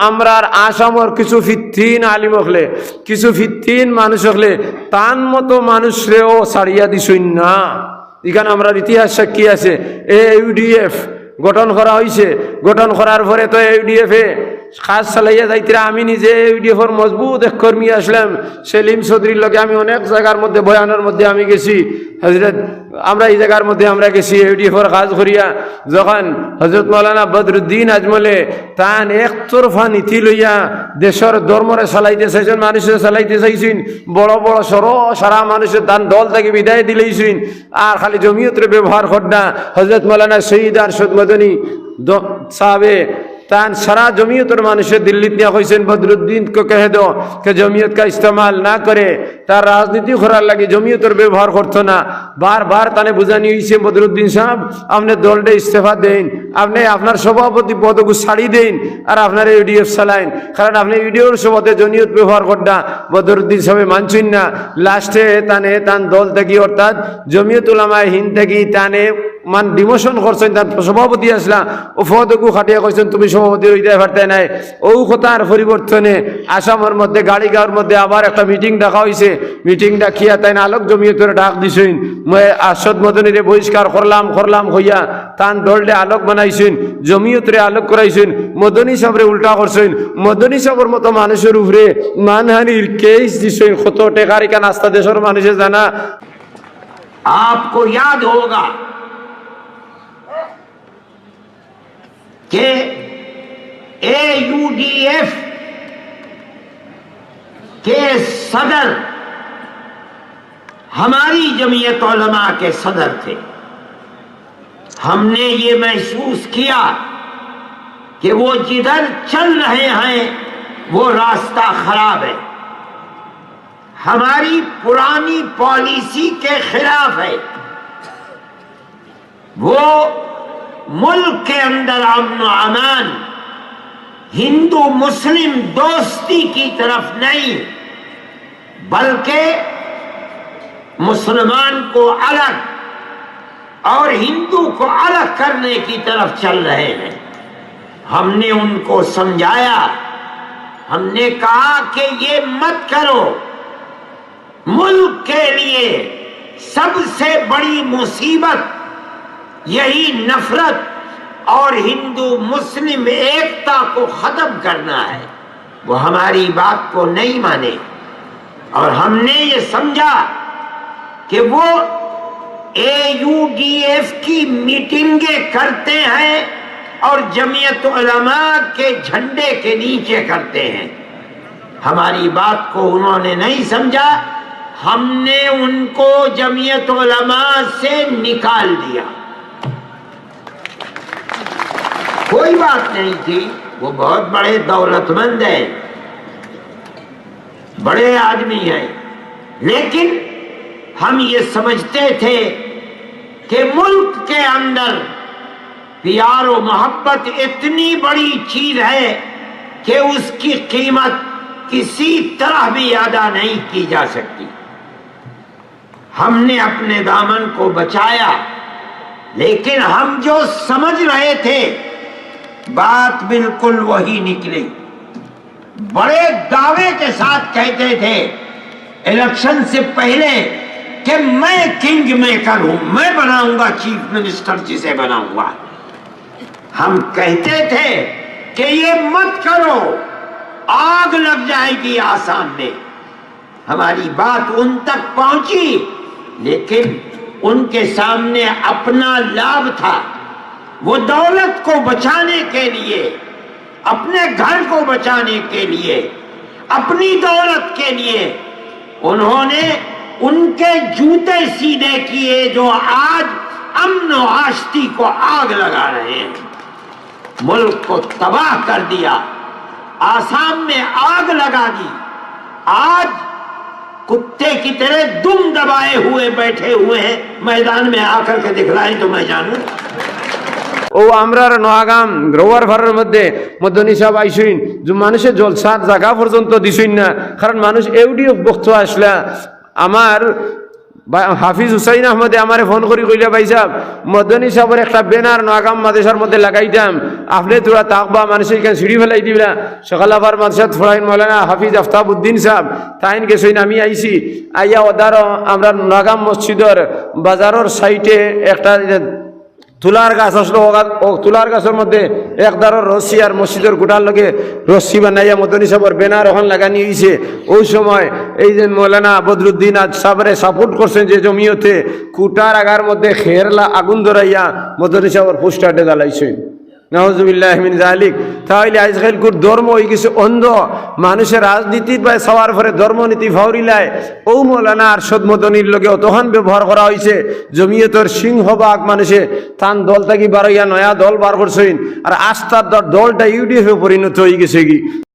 আমরার আসামর কিছু ফিত্তিন আলিম হলে, কিছু ফিত্তিন মানুষ হলে তান মতো মানুষরেও ছাড়িয়া দিছইন না। এখানে আমরা ইতিহাস সাক্ষী আছে। ইউডিএফ গঠন করা হয়েছে, গঠন করার পরে তো ইউডিএফে কাজ চালাইয়া যাইতে আমি নিজে ইউডিএফর মজবুত এক কর্মী আসলাম। সেলিম চৌধুরীর লগে আমি অনেক জায়গার মধ্যে বয়ানের মধ্যে আমি গেছি। হজরত আমরা এই জায়গার মধ্যে আমরা গেছি ইউডিএফর কাজ করিয়া। যখন হজরত মৌলানা বদরুদ্দিন আজমলে তান একতরফা নীতি লইয়া দেশের ধর্মরে চালাইতে চাইছেন, মানুষের চালাইতে চাইছেন, বড় বড় সারা মানুষের তান দল থেকে বিদায় দিলেইছেন, আর খালি জমিয়তের ব্যবহার করনা। হজরত মৌলানা শহীদ আরশদ মদনী সাহাবে তান সারা জমিয়তের মানুষের দিল্লিত নিয়ে কইছেন বদরুদ্দিন को कह दो कि जमीयत का इस्तेमाल ना करे, তার রাজনীতি করার লাগে জমিয়তের ব্যবহার করতো না। বারবার তানে বুঝানি হয়েছে বদরুদ্দিন সাহেব আপনি দলটা ইস্তফা দেন, আপনি আপনার সভাপতি পদকে ছাড়ি দেন, আর আপনার ইউডিএফ চালাইন, কারণ আপনি ইউডিএফ সভাতে জমিয়ত ব্যবহার করনা। বদরুদ্দিন সাহেব মানছেন না। লাস্টে তানে তান দল থেকে অর্থাৎ জমিয়ত উলামায়ে হিন্দ থেকে তানে মান ডিমোশন করছেন। তার সভাপতি আসলা ও পদকু খাটিয়া কইছেন তুমি সভাপতি হইতে পারতে নাই। ও কথার পরিবর্তনে আসামের মধ্যে গাড়িগাঁওর মধ্যে আবার একটা মিটিং ডাকা হয়েছে। মিটিং ডাকিয়া তাই আলোক জমিয়তের ডাক দিছেন। মই আরশদ মদনীরে বহিষ্কার করলাম হইয়া তান দলটা আলোক বানাইছেন, জমিয়তরে আলোক করাইছেন। মদনী সাহেবরে উল্টা করছেন। মদনী সাহেবের মতো মানুষের উপরে মানহানির কেস দিছেন। কত টেকার এখান আস্থা দেশের মানুষে জানা। आपको याद होगा कि AUDF के सदर हमारी जमीयत उलमा के सदर थे। हमने ये महसूस किया कि वो जिधर चल रहे हैं वो रास्ता खराब है, हमारी पुरानी पॉलिसी के खिलाफ है, वो मुल्क के अंदर अमन व अमान, हिंदू मुस्लिम दोस्ती की तरफ नहीं, बल्कि मुसलमान को अलग और हिंदू को अलग करने की तरफ चल रहे हैं। हमने उनको समझाया, हमने कहा कि ये मत करो, मुल्क के लिए सबसे बड़ी मुसीबत यही नफरत और हिंदू मुस्लिम एकता को खत्म करना है। वो हमारी बात को नहीं माने और हमने ये समझा कि वो AUDF की मीटिंगें करते हैं और जमीयत उलमा के झंडे के नीचे करते हैं। हमारी बात को उन्होंने नहीं समझा, हमने उनको जमीयत उलमा से निकाल दिया। कोई बात नहीं थी, वो बहुत बड़े दौलतमंद हैं, बड़े आदमी हैं, लेकिन हम ये समझते थे कि मुल्क के अंदर प्यार और मोहब्बत इतनी बड़ी चीज है कि उसकी कीमत किसी तरह भी अदा नहीं की जा सकती। हमने अपने दामन को बचाया, लेकिन हम जो समझ रहे थे बात बिल्कुल वही निकली। बड़े दावे के साथ कहते थे इलेक्शन से पहले कि मैं किंग मेकर हूं, मैं बनाऊंगा चीफ मिनिस्टर जिसे बनाऊंगा। हम कहते थे कि ये मत करो, आग लग जाएगी आसाम में। हमारी बात उन तक पहुंची, लेकिन उनके सामने अपना लाभ था। वो दौलत को बचाने के लिए, अपने घर को बचाने के लिए, अपनी दौलत के लिए उन्होंने उनके जूते सीधे किए जो आज अमन और आश्ती को आग लगा रहे हैं, मुल्क को तबाह कर दिया, आसाम में आग लगा दी। आज कुत्ते की तरह दुम दबाए हुए बैठे हुए हैं, मैदान में आकर के दिखलाएं तो मैं जानूं। ও আমরার নোয়াগাম রোয়ার ভাড়ার মধ্যে মদনী সাহেব আইসইন যে মানুষের জলসার জায়গা পর্যন্ত দিছইন না, কারণ মানুষ ইউডিএফ বক্ত আসলা আমার হাফিজ হুসাইন আহমদে আমারে ফোন করি কইলে ভাই সাহেব মদনী সাহেবের একটা ব্যানার নোয়াগাম মাদেশার মধ্যে লাগাইতাম, আপনি তোরা তাকবা মানুষের এখানে সিঁড়ি ফেলাই দিবা। সকাল আবার মাদ্রাসাত ফড়াইন মৌলানা হাফিজ আফতাবউদ্দিন সাহেব তাইন গেছইন, আমি আইছি আইয়া ওদার আমরা নোয়াগাম মসজিদের বাজারের সাইটে একটা তুলার গাছ আসলো, ও তুলার গাছের মধ্যে একদারর রশি আর মসজিদের গোটার লগে রশি বানাইয়া মদনী সাহেবের ব্যানার ওখান লাগানি হয়েছে। ওই সময় এই যে মৌলানা বদরুদ্দিন আজ সাহেবরে সাপোর্ট করছেন যে জমিয়তে কুটার আগার মধ্যে খেরলা আগুন ধরাইয়া মদনী সাহেবের পোস্টারটা জ্বালাইছেন। নাউজুবিল্লাহ মিন যালিক। তাহলে আজকাল ধর্ম হয়ে গেছে অন্ধ, মানুষের রাজনীতির বা সবার পরে ধর্মনীতি ফাউরিলায় ও মৌলানা আরশদ মদনীর লগে অতহান ব্যবহার করা হয়েছে। জমিয়তের সিংহভাগ মানুষে তান দল থাকি বারইয়া নয়া দল বার করছেন, আর আস্থার দলটা ইউডিএফে পরিণত হয়ে গেছে কি।